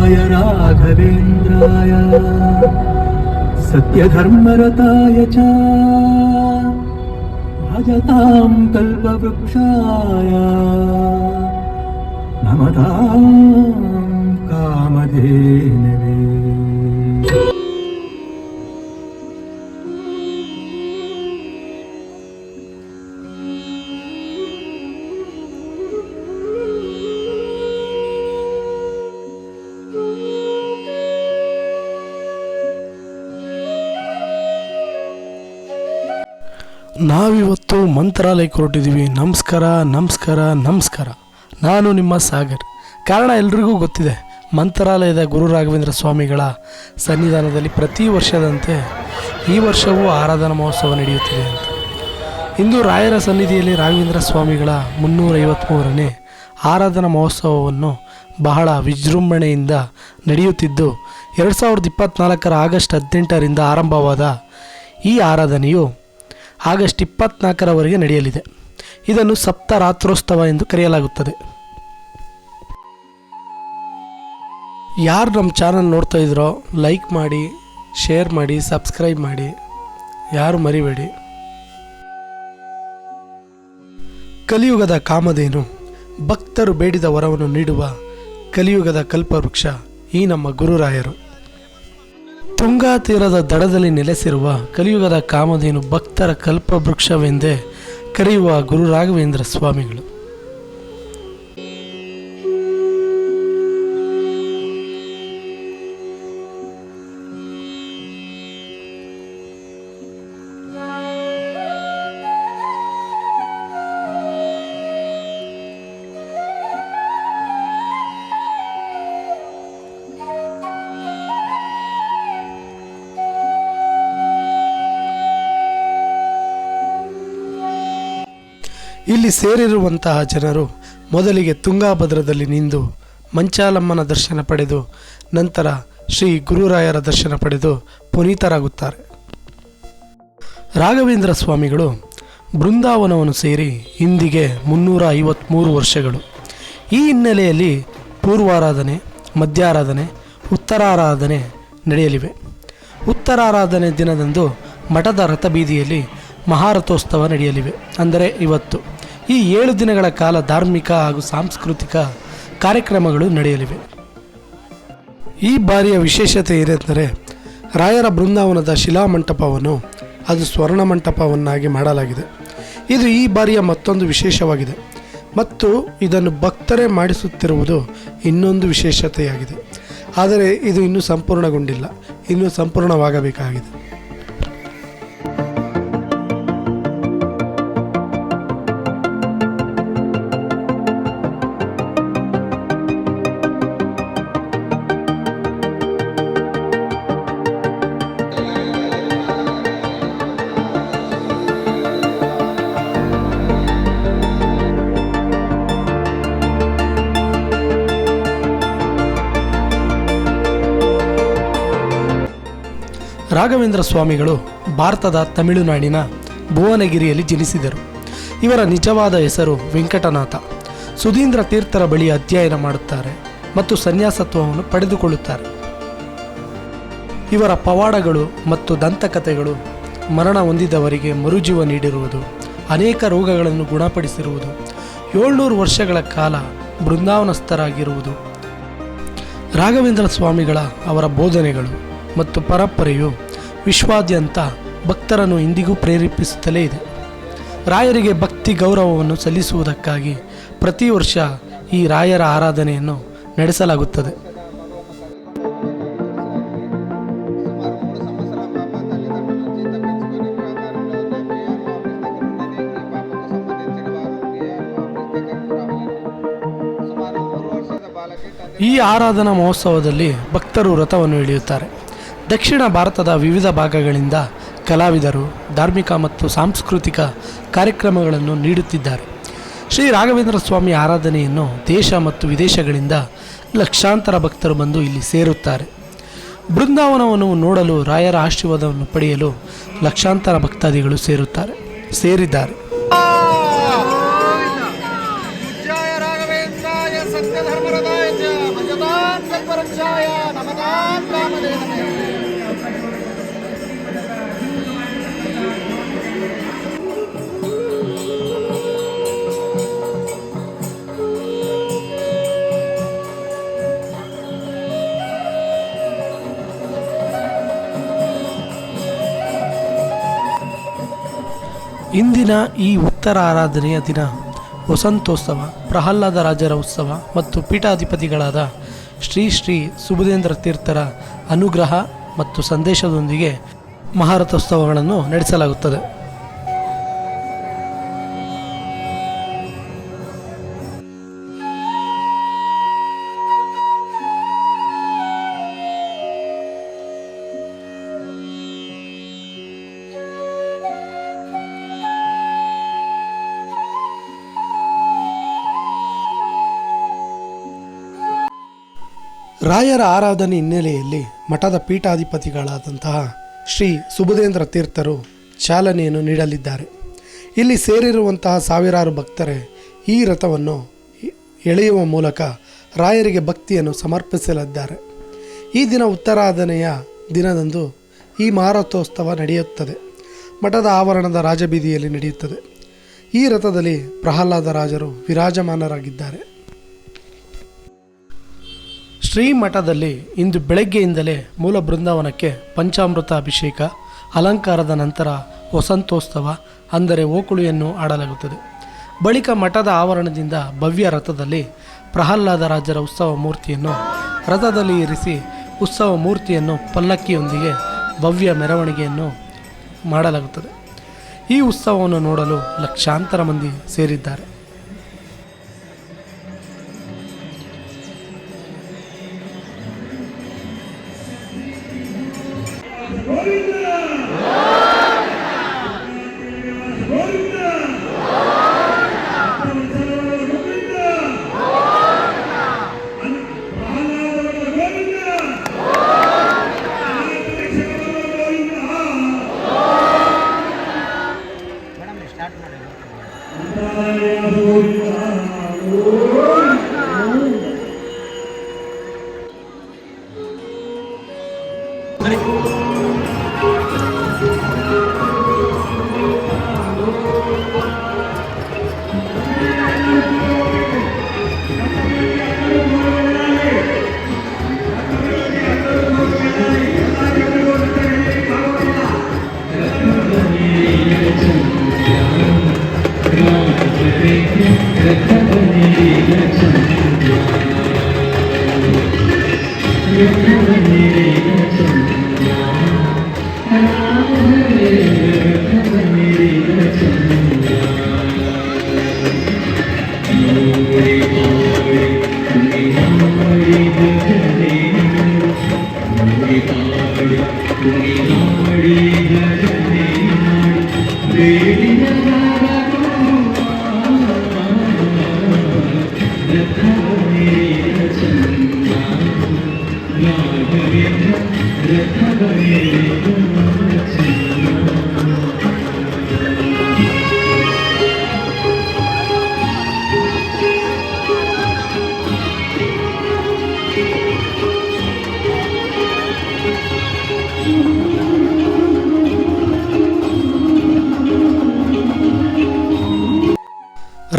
पूज्याय राघवेन्द्राय सत्यधर्मरताय च भजतां कल्पवृक्षाय नमतां कामधेनवे। ನಾವಿವತ್ತು ಮಂತ್ರಾಲಯಕ್ಕೆ ಹೊರಟಿದ್ದೀವಿ. ನಮಸ್ಕಾರ ನಮಸ್ಕಾರ ನಮಸ್ಕಾರ. ನಾನು ನಿಮ್ಮ ಸಾಗರ್. ಕಾರಣ ಎಲ್ರಿಗೂ ಗೊತ್ತಿದೆ, ಮಂತ್ರಾಲಯದ ಗುರು ರಾಘವೇಂದ್ರ ಸ್ವಾಮಿಗಳ ಸನ್ನಿಧಾನದಲ್ಲಿ ಪ್ರತಿ ವರ್ಷದಂತೆ ಈ ವರ್ಷವೂ ಆರಾಧನಾ ಮಹೋತ್ಸವ ನಡೆಯುತ್ತಿದೆ ಅಂತ. ಇಂದು ರಾಯರ ಸನ್ನಿಧಿಯಲ್ಲಿ ರಾಘವೇಂದ್ರ ಸ್ವಾಮಿಗಳ 353ನೇ ಆರಾಧನಾ ಮಹೋತ್ಸವವನ್ನು ಬಹಳ ವಿಜೃಂಭಣೆಯಿಂದ ನಡೆಯುತ್ತಿದ್ದು 2024 ಆಗಸ್ಟ್ 18ರಿಂದ ಆರಂಭವಾದ ಈ ಆರಾಧನೆಯು ಆಗಸ್ಟ್ 24ರವರೆಗೆ ನಡೆಯಲಿದೆ. ಇದನ್ನು ಸಪ್ತರಾತ್ರೋತ್ಸವ ಎಂದು ಕರೆಯಲಾಗುತ್ತದೆ. ಯಾರು ನಮ್ಮ ಚಾನಲ್ ನೋಡ್ತಾ ಇದ್ರೋ ಲೈಕ್ ಮಾಡಿ, ಶೇರ್ ಮಾಡಿ, ಸಬ್ಸ್ಕ್ರೈಬ್ ಮಾಡಿ, ಯಾರು ಮರಿಬೇಡಿ. ಕಲಿಯುಗದ ಕಾಮಧೇನು, ಭಕ್ತರು ಬೇಡಿದ ವರವನ್ನು ನೀಡುವ ಕಲಿಯುಗದ ಕಲ್ಪವೃಕ್ಷ ಈ ನಮ್ಮ ಗುರುರಾಯರು. ತುಂಗಾ ತೀರದ ದಡದಲ್ಲಿ ನೆಲೆಸಿರುವ ಕಲಿಯುಗದ ಕಾಮಧೇನು ಭಕ್ತರ ಕಲ್ಪವೃಕ್ಷವೆಂದೇ ಕರೆಯುವ ಗುರು ರಾಘವೇಂದ್ರ ಸ್ವಾಮಿಗಳು. ಇಲ್ಲಿ ಸೇರಿರುವಂತಹ ಜನರು ಮೊದಲಿಗೆ ತುಂಗಾಭದ್ರದಲ್ಲಿ ನಿಂದು ಮಂಚಾಲಮ್ಮನ ದರ್ಶನ ಪಡೆದು ನಂತರ ಶ್ರೀ ಗುರುರಾಯರ ದರ್ಶನ ಪಡೆದು ಪುನೀತರಾಗುತ್ತಾರೆ. ರಾಘವೇಂದ್ರ ಸ್ವಾಮಿಗಳು ಬೃಂದಾವನವನ್ನು ಸೇರಿ ಇಂದಿಗೆ 353 ವರ್ಷಗಳು. ಈ ಹಿನ್ನೆಲೆಯಲ್ಲಿ ಪೂರ್ವಾರಾಧನೆ, ಮಧ್ಯಾರಾಧನೆ, ಉತ್ತರಾರಾಧನೆ ನಡೆಯಲಿವೆ. ಉತ್ತರಾರಾಧನೆ ದಿನದಂದು ಮಠದ ರಥಬೀದಿಯಲ್ಲಿ ಮಹಾರಥೋತ್ಸವ ನಡೆಯಲಿವೆ. ಅಂದರೆ ಇವತ್ತು ಈ 7 ದಿನಗಳ ಕಾಲ ಧಾರ್ಮಿಕ ಹಾಗೂ ಸಾಂಸ್ಕೃತಿಕ ಕಾರ್ಯಕ್ರಮಗಳು ನಡೆಯಲಿವೆ. ಈ ಬಾರಿಯ ವಿಶೇಷತೆ ಏನೆಂದರೆ ರಾಯರ ಬೃಂದಾವನದ ಶಿಲಾಮಂಟಪವನ್ನು ಅದು ಸ್ವರ್ಣ ಮಂಟಪವನ್ನಾಗಿ ಮಾಡಲಾಗಿದೆ. ಇದು ಈ ಬಾರಿಯ ಮತ್ತೊಂದು ವಿಶೇಷವಾಗಿದೆ ಮತ್ತು ಇದನ್ನು ಭಕ್ತರೇ ಮಾಡಿಸುತ್ತಿರುವುದು ಇನ್ನೊಂದು ವಿಶೇಷತೆಯಾಗಿದೆ. ಆದರೆ ಇದು ಇನ್ನೂ ಸಂಪೂರ್ಣಗೊಂಡಿಲ್ಲ, ಇನ್ನೂ ಸಂಪೂರ್ಣವಾಗಬೇಕಾಗಿದೆ. ರಾಘವೇಂದ್ರ ಸ್ವಾಮಿಗಳು ಭಾರತದ ತಮಿಳುನಾಡಿನ ಭುವನಗಿರಿಯಲ್ಲಿ ಜನಿಸಿದರು. ಇವರ ನಿಜವಾದ ಹೆಸರು ವೆಂಕಟನಾಥ. ಸುಧೀಂದ್ರ ತೀರ್ಥರ ಬಳಿ ಅಧ್ಯಯನ ಮಾಡುತ್ತಾರೆ ಮತ್ತು ಸನ್ಯಾಸತ್ವವನ್ನು ಪಡೆದುಕೊಳ್ಳುತ್ತಾರೆ. ಇವರ ಪವಾಡಗಳು ಮತ್ತು ದಂತಕಥೆಗಳು ಮರಣ ಹೊಂದಿದವರಿಗೆ ಮರುಜೀವ ನೀಡಿರುವುದು, ಅನೇಕ ರೋಗಗಳನ್ನು ಗುಣಪಡಿಸಿರುವುದು, 700 ವರ್ಷಗಳ ಕಾಲ ಬೃಂದಾವನಸ್ಥರಾಗಿರುವುದು, ರಾಘವೇಂದ್ರ ಸ್ವಾಮಿಗಳ ಅವರ ಬೋಧನೆಗಳು ಮತ್ತು ಪರಂಪರೆಯು ವಿಶ್ವಾದ್ಯಂತ ಭಕ್ತರನ್ನು ಇಂದಿಗೂ ಪ್ರೇರೇಪಿಸುತ್ತಲೇ ಇದೆ. ರಾಯರಿಗೆ ಭಕ್ತಿ ಗೌರವವನ್ನು ಸಲ್ಲಿಸುವುದಕ್ಕಾಗಿ ಪ್ರತಿ ವರ್ಷ ಈ ರಾಯರ ಆರಾಧನೆಯನ್ನು ನಡೆಸಲಾಗುತ್ತದೆ. ಈ ಆರಾಧನಾ ಮಹೋತ್ಸವದಲ್ಲಿ ಭಕ್ತರು ರಥವನ್ನು ಎಳೆಯುತ್ತಾರೆ. ದಕ್ಷಿಣ ಭಾರತದ ವಿವಿಧ ಭಾಗಗಳಿಂದ ಕಲಾವಿದರು ಧಾರ್ಮಿಕ ಮತ್ತು ಸಾಂಸ್ಕೃತಿಕ ಕಾರ್ಯಕ್ರಮಗಳನ್ನು ನೀಡುತ್ತಿದ್ದಾರೆ. ಶ್ರೀ ರಾಘವೇಂದ್ರ ಸ್ವಾಮಿ ಆರಾಧನೆಯನ್ನು ದೇಶ ಮತ್ತು ವಿದೇಶಗಳಿಂದ ಲಕ್ಷಾಂತರ ಭಕ್ತರು ಬಂದು ಇಲ್ಲಿ ಸೇರುತ್ತಾರೆ. ಬೃಂದಾವನವನ್ನು ನೋಡಲು ರಾಯರ ಆಶೀರ್ವಾದವನ್ನು ಪಡೆಯಲು ಲಕ್ಷಾಂತರ ಭಕ್ತಾದಿಗಳು ಸೇರಿದ್ದಾರೆ. पूज्याय राघवेन्द्राय सत्यधर्मरताय कल्पवृक्षाय च भजतां कल्पवृक्षाय नमतां कामधेनवे। ಇಂದಿನ ಈ ಉತ್ತರ ಆರಾಧನೆಯ ದಿನ ವಸಂತೋತ್ಸವ, ಪ್ರಹ್ಲಾದ ರಾಜರ ಉತ್ಸವ ಮತ್ತು ಪೀಠಾಧಿಪತಿಗಳಾದ ಶ್ರೀ ಶ್ರೀ ಸುಬುಧೇಂದ್ರ ತೀರ್ಥರ ಅನುಗ್ರಹ ಮತ್ತು ಸಂದೇಶದೊಂದಿಗೆ ಮಹಾರಥೋತ್ಸವಗಳನ್ನು ನಡೆಸಲಾಗುತ್ತದೆ. ರಾಯರ ಆರಾಧನೆ ಹಿನ್ನೆಲೆಯಲ್ಲಿ ಮಠದ ಪೀಠಾಧಿಪತಿಗಳಾದಂತಹ ಶ್ರೀ ಸುಬುಧೇಂದ್ರ ತೀರ್ಥರು ಚಾಲನೆಯನ್ನು ನೀಡಲಿದ್ದಾರೆ. ಇಲ್ಲಿ ಸೇರಿರುವಂತಹ ಸಾವಿರಾರು ಭಕ್ತರೇ ಈ ರಥವನ್ನು ಎಳೆಯುವ ಮೂಲಕ ರಾಯರಿಗೆ ಭಕ್ತಿಯನ್ನು ಸಮರ್ಪಿಸಲಿದ್ದಾರೆ. ಈ ದಿನ ಉತ್ತರಾಧನೆಯ ದಿನದಂದು ಈ ಮಹಾರಥೋತ್ಸವ ನಡೆಯುತ್ತದೆ. ಮಠದ ಆವರಣದ ರಾಜಬೀದಿಯಲ್ಲಿ ನಡೆಯುತ್ತದೆ. ಈ ರಥದಲ್ಲಿ ಪ್ರಹ್ಲಾದ ರಾಜರು ವಿರಾಜಮಾನರಾಗಿದ್ದಾರೆ. ಶ್ರೀಮಠದಲ್ಲಿ ಇಂದು ಬೆಳಗ್ಗೆಯಿಂದಲೇ ಮೂಲ ಬೃಂದಾವನಕ್ಕೆ ಪಂಚಾಮೃತ ಅಭಿಷೇಕ, ಅಲಂಕಾರದ ನಂತರ ವಸಂತೋತ್ಸವ ಅಂದರೆ ಓಕುಳಿಯನ್ನು ಆಡಲಾಗುತ್ತದೆ. ಬಳಿಕ ಮಠದ ಆವರಣದಿಂದ ಭವ್ಯ ರಥದಲ್ಲಿ ಪ್ರಹ್ಲಾದ ರಾಜರ ಉತ್ಸವ ಮೂರ್ತಿಯನ್ನು ರಥದಲ್ಲಿ ಇರಿಸಿ ಉತ್ಸವ ಮೂರ್ತಿಯನ್ನು ಪಲ್ಲಕ್ಕಿಯೊಂದಿಗೆ ಭವ್ಯ ಮೆರವಣಿಗೆಯನ್ನು ಮಾಡಲಾಗುತ್ತದೆ. ಈ ಉತ್ಸವವನ್ನು ನೋಡಲು ಲಕ್ಷಾಂತರ ಮಂದಿ ಸೇರಿದ್ದಾರೆ.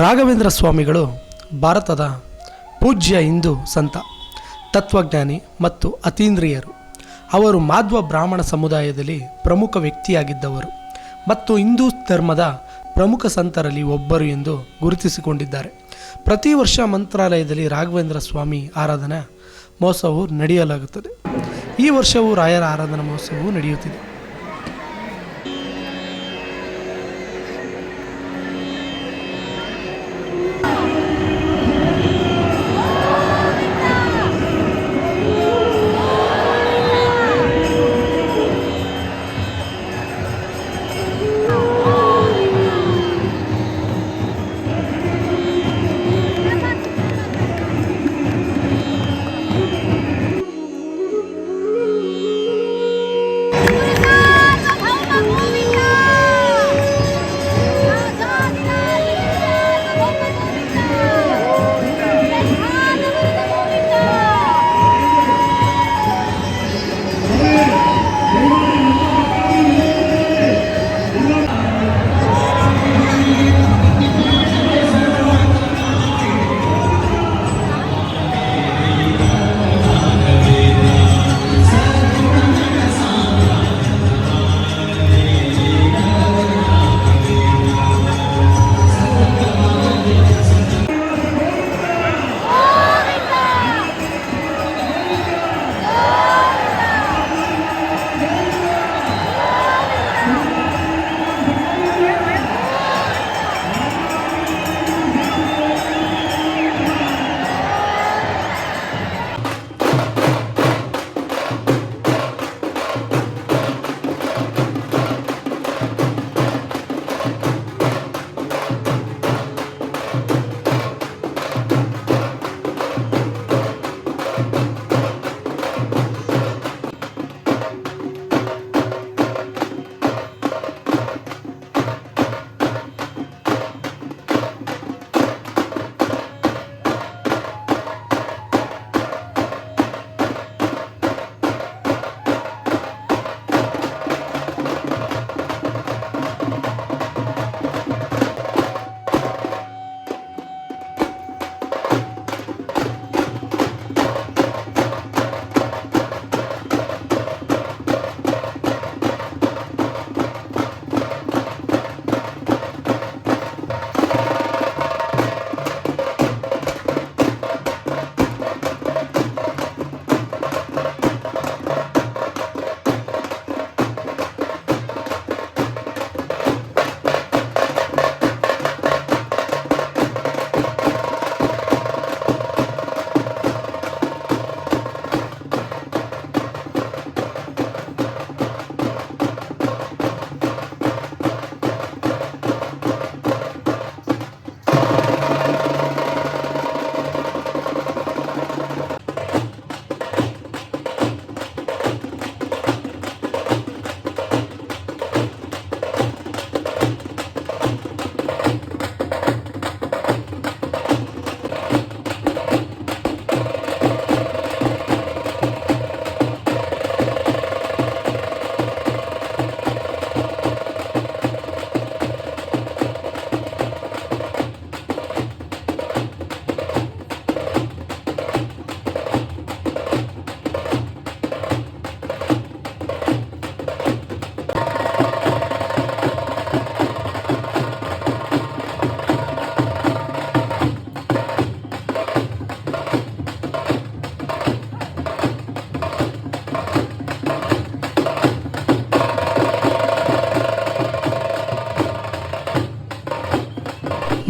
ರಾಘವೇಂದ್ರ ಸ್ವಾಮಿಗಳು ಭಾರತದ ಪೂಜ್ಯ ಹಿಂದೂ ಸಂತ, ತತ್ವಜ್ಞಾನಿ ಮತ್ತು ಅತೀಂದ್ರಿಯರು. ಅವರು ಮಾಧ್ವ ಬ್ರಾಹ್ಮಣ ಸಮುದಾಯದಲ್ಲಿ ಪ್ರಮುಖ ವ್ಯಕ್ತಿಯಾಗಿದ್ದವರು ಮತ್ತು ಹಿಂದೂ ಧರ್ಮದ ಪ್ರಮುಖ ಸಂತರಲ್ಲಿ ಒಬ್ಬರು ಎಂದು ಗುರುತಿಸಿಕೊಂಡಿದ್ದಾರೆ. ಪ್ರತಿ ವರ್ಷ ಮಂತ್ರಾಲಯದಲ್ಲಿ ರಾಘವೇಂದ್ರ ಸ್ವಾಮಿ ಆರಾಧನಾ ಮಹೋತ್ಸವವು ನಡೆಯಲಾಗುತ್ತದೆ. ಈ ವರ್ಷವೂ ರಾಯರ ಆರಾಧನಾ ಮಹೋತ್ಸವವು ನಡೆಯುತ್ತಿದೆ.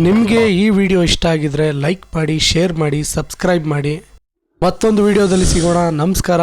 ನಿಮಗೆ ಈ ವಿಡಿಯೋ ಇಷ್ಟ ಆಗಿದ್ರೆ ಲೈಕ್ ಮಾಡಿ, ಶೇರ್ ಮಾಡಿ, ಸಬ್ಸ್ಕ್ರೈಬ್ ಮಾಡಿ. ಮತ್ತೊಂದು ವಿಡಿಯೋದಲ್ಲಿ ಸಿಗೋಣ. ನಮಸ್ಕಾರ.